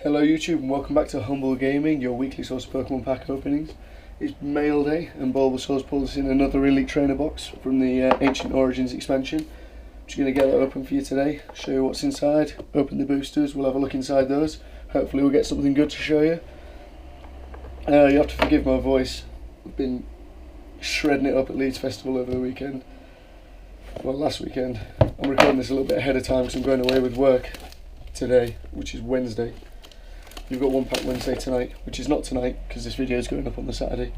Hello YouTube and welcome back to Humble Gaming, your weekly source of Pokemon pack openings. It's mail day and Bulbasaur's pulled us in another Elite Trainer box from the Ancient Origins expansion. I'm just going to get that open for you today, show you what's inside, open the boosters, we'll have a look inside those. Hopefully we'll get something good to show you. You have to forgive my voice, I've been shredding it up at Leeds Festival over the weekend. Well, last weekend. I'm recording this a little bit ahead of time because I'm going away with work today, which is Wednesday. You've got One Pack Wednesday tonight, which is not tonight because this video is going up on the Saturday.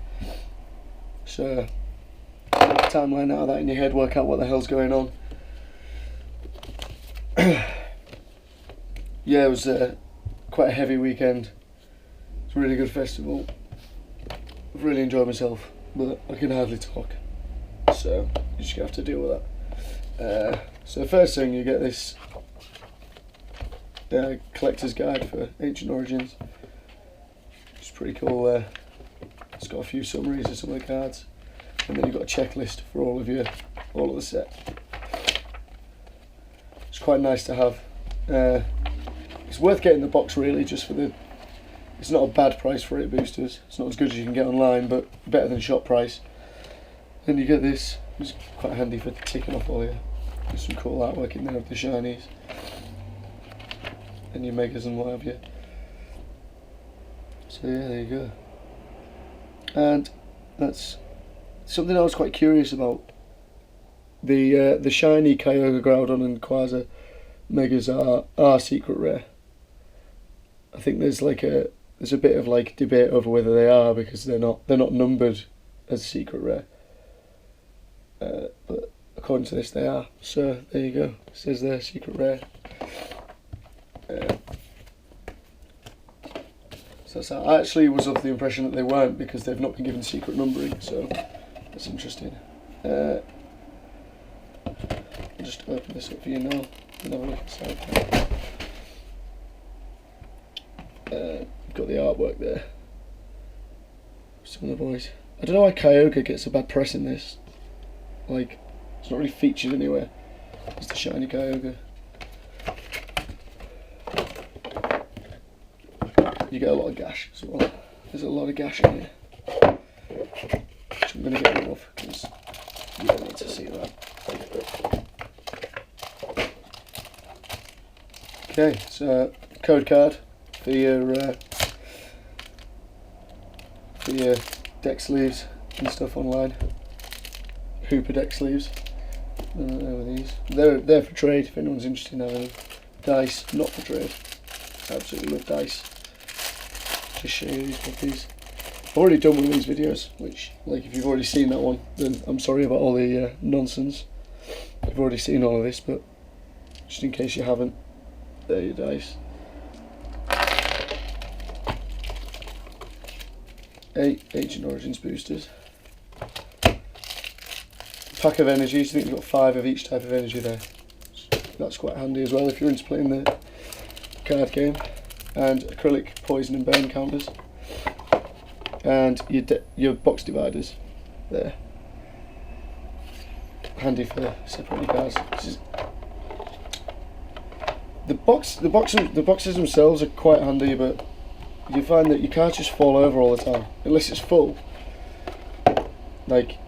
So, get the timeline out of that in your head, work out what the hell's going on. Yeah, it was quite a heavy weekend. It's a really good festival. I've really enjoyed myself, but I can hardly talk. So, you're just going to have to deal with that. So the first thing, you get this collector's guide for Ancient Origins. It's pretty cool. It's got a few summaries of some of the cards, and then you've got a checklist for all of the set. It's quite nice to have. It's worth getting the box really, just for the. It's not a bad price for 8 boosters. It's not as good as you can get online, but better than shop price. Then you get this. It's quite handy for ticking off all your. There's some cool artwork in there of the shinies and your megas and what have you. So yeah, there you go. And that's something I was quite curious about. The shiny Kyogre, Groudon and Quasar megas are secret rare. I think there's a bit of like debate over whether they are, because they're not numbered as secret rare. But according to this they are, so there you go. It says they're secret rare. So that's how. I actually was of the impression that they weren't, because they've not been given secret numbering, so that's interesting. I'll just open this up for you now and have a look inside. You've got the artwork there. Some of the boys. I don't know why Kyogre gets a bad press in this. Like, it's not really featured anywhere. It's the shiny Kyogre. You get a lot of gash as well. There's a lot of gash in here, which I'm going to get rid of because you don't need to see that. Okay, so code card for your deck sleeves and stuff online. Hooper deck sleeves. Over these. They're for trade if anyone's interested in having dice, not for trade. I absolutely love dice. Just show you these puppies. I've already done one of these videos, which, like, if you've already seen that one, then I'm sorry about all the nonsense. You've already seen all of this, but just in case you haven't, there are your dice. 8 Ancient Origins boosters. Pack of energies. I think you've got 5 of each type of energy there. That's quite handy as well if you're into playing the card game. And acrylic poison and burn counters. And your box dividers there. Handy for separating cards. The boxes themselves are quite handy, but you find that your cards just fall over all the time unless it's full. Like,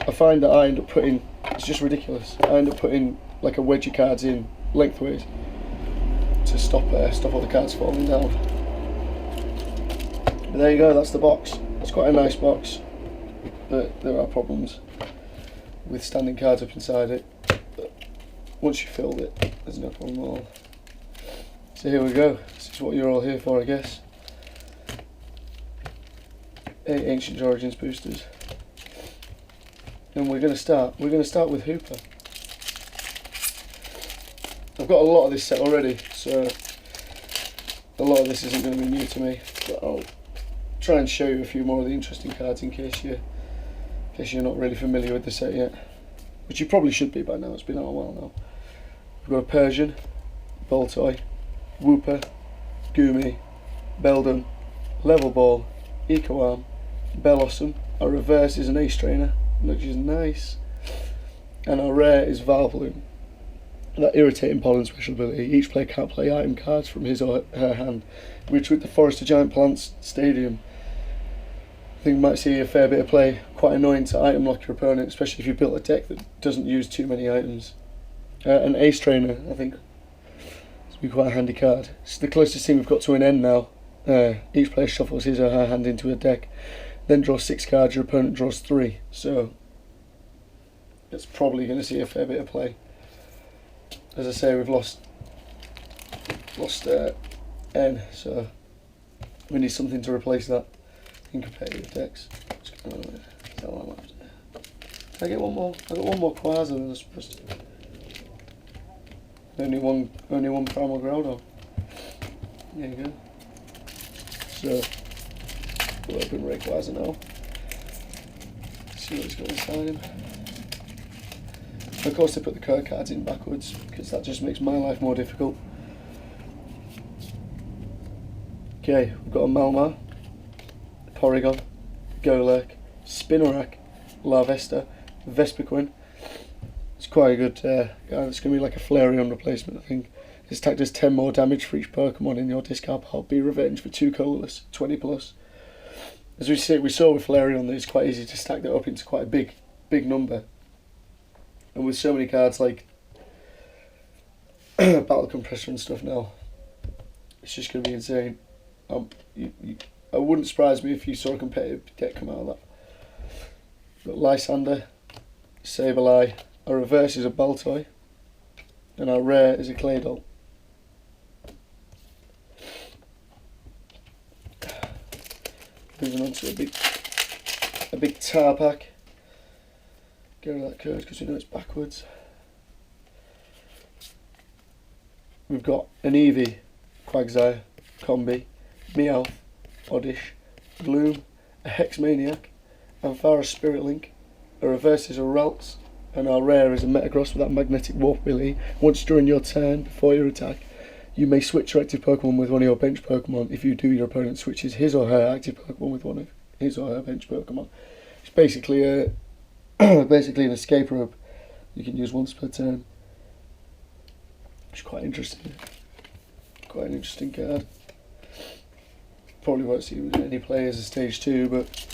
I find that I end up putting, it's just ridiculous. I end up putting like a wedge of cards in lengthways to stop all the cards falling down. But there you go, that's the box. It's quite a nice box, but there are problems with standing cards up inside it. But once you've filled it, there's no problem at all. So here we go. This is what you're all here for, I guess. 8 Ancient Origins boosters. And we're going to start with Hooper. I've got a lot of this set already, so a lot of this isn't going to be new to me, but I'll try and show you a few more of the interesting cards in case you're not really familiar with the set yet, which you probably should be by now. It's been out a while now. We've got a Persian, Boltoy, Wooper, Goomy, Beldum, Level Ball, Eco Arm, Bellossom. Our reverse is an Ace Trainer, which is nice, and our rare is Valploom, that irritating pollen special ability. Each player can't play item cards from his or her hand, which with the Forest of Giant Plants Stadium, I think you might see a fair bit of play. Quite annoying to item lock your opponent, especially if you built a deck that doesn't use too many items. An Ace Trainer, I think, would be quite a handy card. It's the closest thing we've got to an end now. Each player shuffles his or her hand into a deck, then draws 6 cards, your opponent draws 3. So it's probably going to see a fair bit of play. As I say, we've lost N, so we need something to replace that in competitive decks. Did I get one more? I got one more Quasar than I was supposed to. Only one Primal Groudon. There you go. So we'll open Rayquaza now. See what he's got inside him. Of course, they put the code cards in backwards because that just makes my life more difficult. Okay, we've got a Malmar, Porygon, Golurk, Spinarak, Larvesta, Vespiquen. It's quite a good guy. It's going to be like a Flareon replacement, I think. This attack does 10 more damage for each Pokemon in your discard pile. Be revenge for 2 colourless, 20 plus. As we saw with Flareon, that it's quite easy to stack that up into quite a big number. And with so many cards like Battle Compressor and stuff now, it's just going to be insane. I wouldn't surprise me if you saw a competitive deck come out of that. Got Lysander, Sableye, our reverse is a Baltoy, and our rare is a Claydol. Moving on to a big tar pack. Get rid of that code because we know it's backwards. We've got an Eevee, Quagsire, Combi, Meowth, Oddish, Gloom, a Hexmaniac, Ampharos Spirit Link, a reverse is a Ralts, and our rare is a Metagross with that magnetic warp ability. Once during your turn, before your attack, you may switch your active Pokemon with one of your bench Pokemon. If you do, your opponent switches his or her active Pokemon with one of his or her bench Pokemon. It's basically an escape rope you can use once per turn. It's quite interesting. Quite an interesting card. Probably won't see any play as a stage 2, but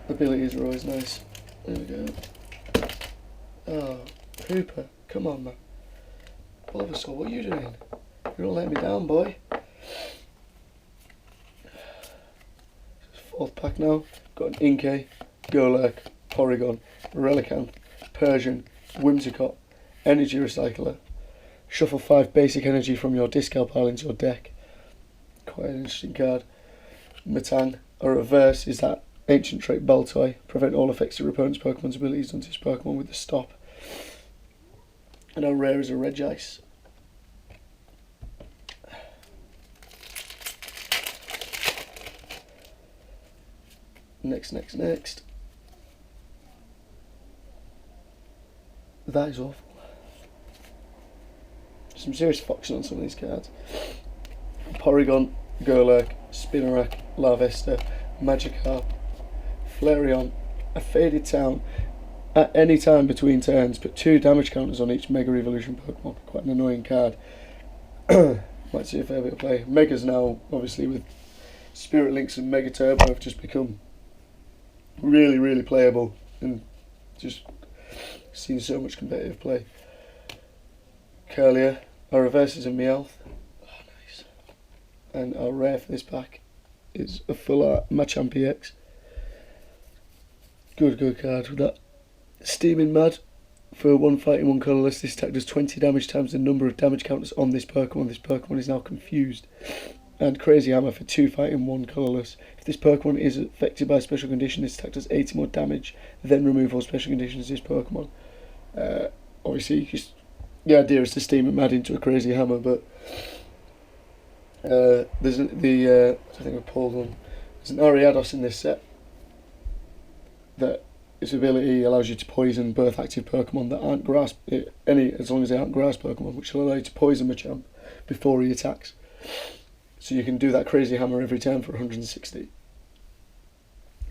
abilities are always nice. There we go. Oh, Hooper, come on, man. Bulbasaur, what are you doing? You're not letting me down, boy. 4th pack now. Got an Inkay, Golurk, Porygon, Relicanth, Persian, Whimsicott, Energy Recycler. Shuffle 5 basic energy from your discard pile into your deck. Quite an interesting card. Metang, a reverse is that ancient trait Baltoy. Prevent all effects of your opponent's Pokemon's abilities onto his Pokemon with a stop. And our rare is a Regice. Next. That is awful. Some serious foxing on some of these cards. Porygon, Golurk, Spinarak, Larvesta, Magikarp, Flareon, a Faded Town. At any time between turns, put 2 damage counters on each Mega Evolution Pokemon. Quite an annoying card. Might see a fair bit of play. Megas now, obviously, with Spirit Links and Mega Turbo have just become really, really playable and just seen so much competitive play. Curlier, our reverse is a Meowth. Oh, nice. And our rare for this pack is a full art Machamp EX. Good card with that. Steaming Mad for 1 fighting, 1 colourless. This attack does 20 damage times the number of damage counters on this Pokemon. This Pokemon is now confused. And Crazy Hammer for 2 fighting, 1 colourless. If this Pokemon is affected by a special condition, this attack does 80 more damage. Then remove all special conditions of this Pokemon. Obviously, just the idea is to steam it mad into a Crazy Hammer, but there's I think I pulled one. There's an Ariados in this set that its ability allows you to poison both active Pokemon that aren't grass, as long as they aren't grass Pokemon, which will allow you to poison Machamp before he attacks. So you can do that Crazy Hammer every turn for 160.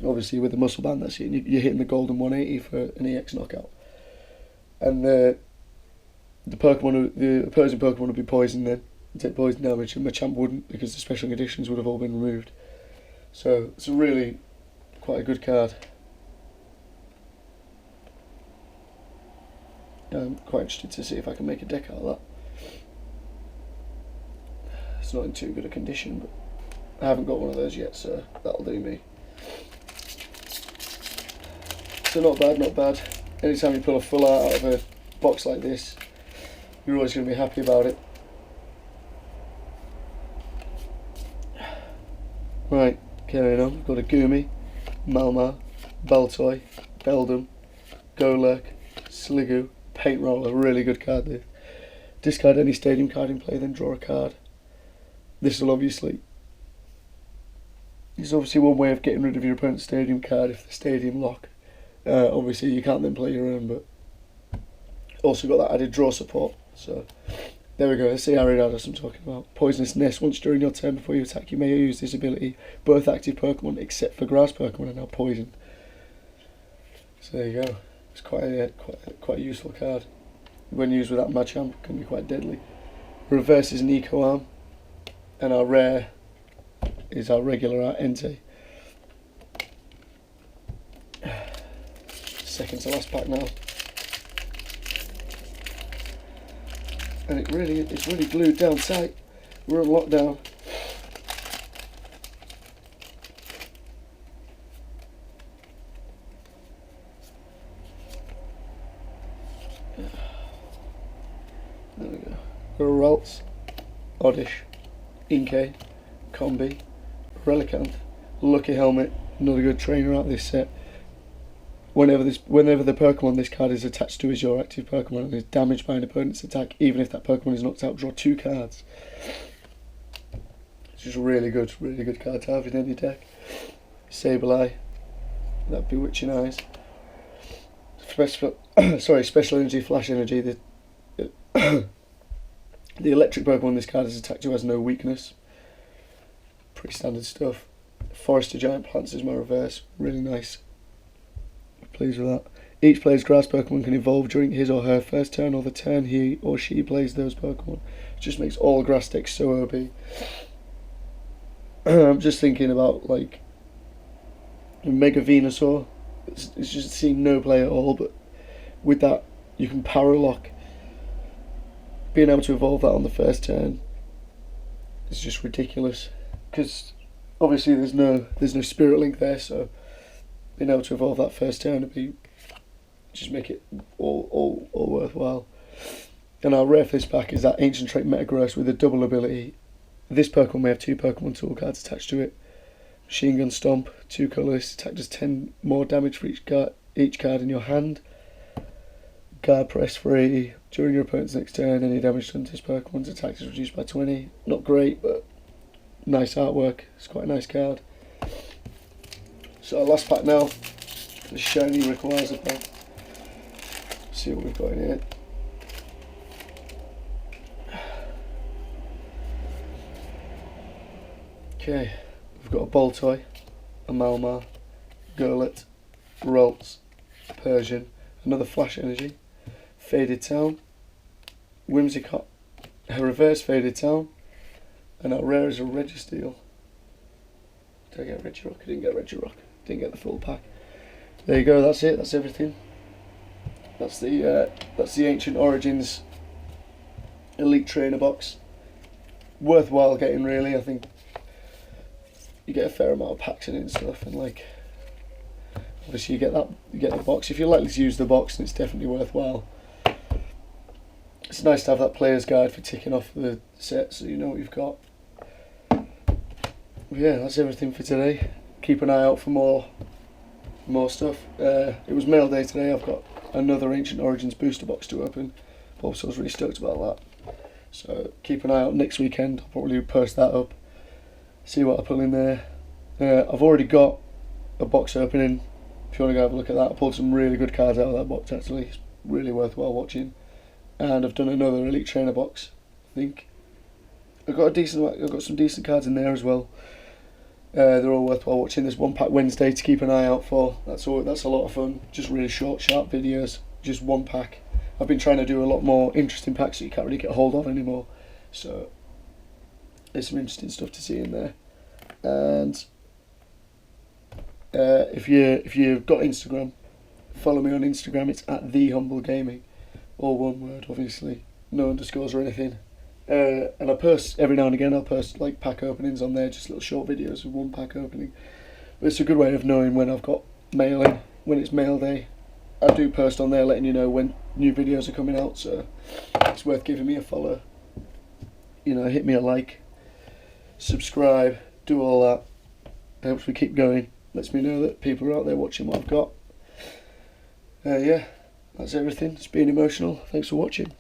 Obviously with the muscle band, that's it. You're hitting the golden 180 for an EX knockout. And the opposing Pokemon would be poisoned then, take poison damage, and Machamp wouldn't, because the special conditions would have all been removed. So it's a really quite a good card. I'm quite interested to see if I can make a deck out of that. It's not in too good a condition, but I haven't got one of those yet, so that'll do me. So not bad, not bad. Anytime you pull a full art out of a box like this, you're always going to be happy about it. Right, carrying on. We've got a Goomy, Malmar, Baltoy, Beldum, Golurk, Sliggoo, Paint Roller, really good card this. Discard any stadium card in play, then draw a card. This is obviously one way of getting rid of your opponent's stadium card if the stadium lock. Obviously you can't then play your own, but also got that added draw support. So there we go, let's see Ariados I'm talking about. Poisonous Nest. Once during your turn before you attack, you may use this ability. Both active Pokemon except for grass Pokemon are now poisoned. So there you go. It's quite a useful card. When used with that Machamp, it can be quite deadly. Reverse is an Eco Arm, and our rare is our regular art Entei. Second to last pack now. And it's really glued down tight. We're on lockdown. There we go. Ralts, Oddish, Inkay, Combi, Relicanth, Lucky Helmet, another good trainer out of this set. Whenever the Pokemon this card is attached to is your active Pokemon and is damaged by an opponent's attack, even if that Pokemon is knocked out, draw 2 cards. It's just a really good card to have in any deck. Sableye, that Bewitching Eyes. Special Energy, Flash Energy. The electric Pokemon this card is attacked to has no weakness. Pretty standard stuff. Forester Giant Plants is my reverse. Really nice. Pleased with that. Each player's grass Pokemon can evolve during his or her first turn or the turn he or she plays those Pokemon. It just makes all grass decks so OP. I'm just thinking about like Mega Venusaur. It's just seen no play at all, but with that you can Power Lock. Being able to evolve that on the first turn is just ridiculous. Because obviously there's no Spirit Link there, so being able to evolve that first turn would be just make it all worthwhile. And our rare for this pack is that Ancient Trait Metagross with a double ability. This Pokemon may have 2 Pokemon tool cards attached to it. Machine Gun Stomp, 2 colours, attack does 10 more damage for each card in your hand. Guard Press free. During your opponent's next turn, any damage done to this Pokemon's attack is reduced by 20. Not great, but nice artwork. It's quite a nice card. So our last pack now, the shiny Rayquaza pack. See what we've got in here. Okay, we've got a Baltoy, a Malmar, Golett, Ralts, Persian, another Flash Energy, Faded Town, Whimsicott, a reverse Faded Town, and our rare is a Registeel. Did I get Regirock? I didn't get Regirock. Didn't get the full pack. There you go. That's it. That's everything. That's the Ancient Origins Elite Trainer box. Worthwhile getting, really. I think you get a fair amount of packs in it and stuff, and like obviously you get the box. If you're likely to use the box, then it's definitely worthwhile. It's nice to have that player's guide for ticking off the set, so you know what you've got. But yeah, that's everything for today. Keep an eye out for more stuff. It was mail day today. I've got another Ancient Origins booster box to open. So I was really stoked about that. So keep an eye out next weekend. I'll probably post that up. See what I pull in there. I've already got a box opening. If you want to go have a look at that, I pulled some really good cards out of that box actually. It's really worthwhile watching. And I've done another Elite Trainer box. I think I've got some decent cards in there as well. They're all worthwhile watching. There's One Pack Wednesday to keep an eye out for. That's a lot of fun. Just really short, sharp videos. Just one pack. I've been trying to do a lot more interesting packs that you can't really get a hold of anymore. So there's some interesting stuff to see in there. And if you've got Instagram, follow me on Instagram. It's at @thehumblegaming, all one word, obviously, no underscores or anything. And I post every now and again. I'll post like pack openings on there, just little short videos of one pack opening. But it's a good way of knowing when I've got mail in, when it's mail day. I do post on there letting you know when new videos are coming out, so it's worth giving me a follow. You know, hit me a like, subscribe, do all that. It helps me keep going. Lets me know that people are out there watching what I've got. Yeah, that's everything. It's been emotional. Thanks for watching.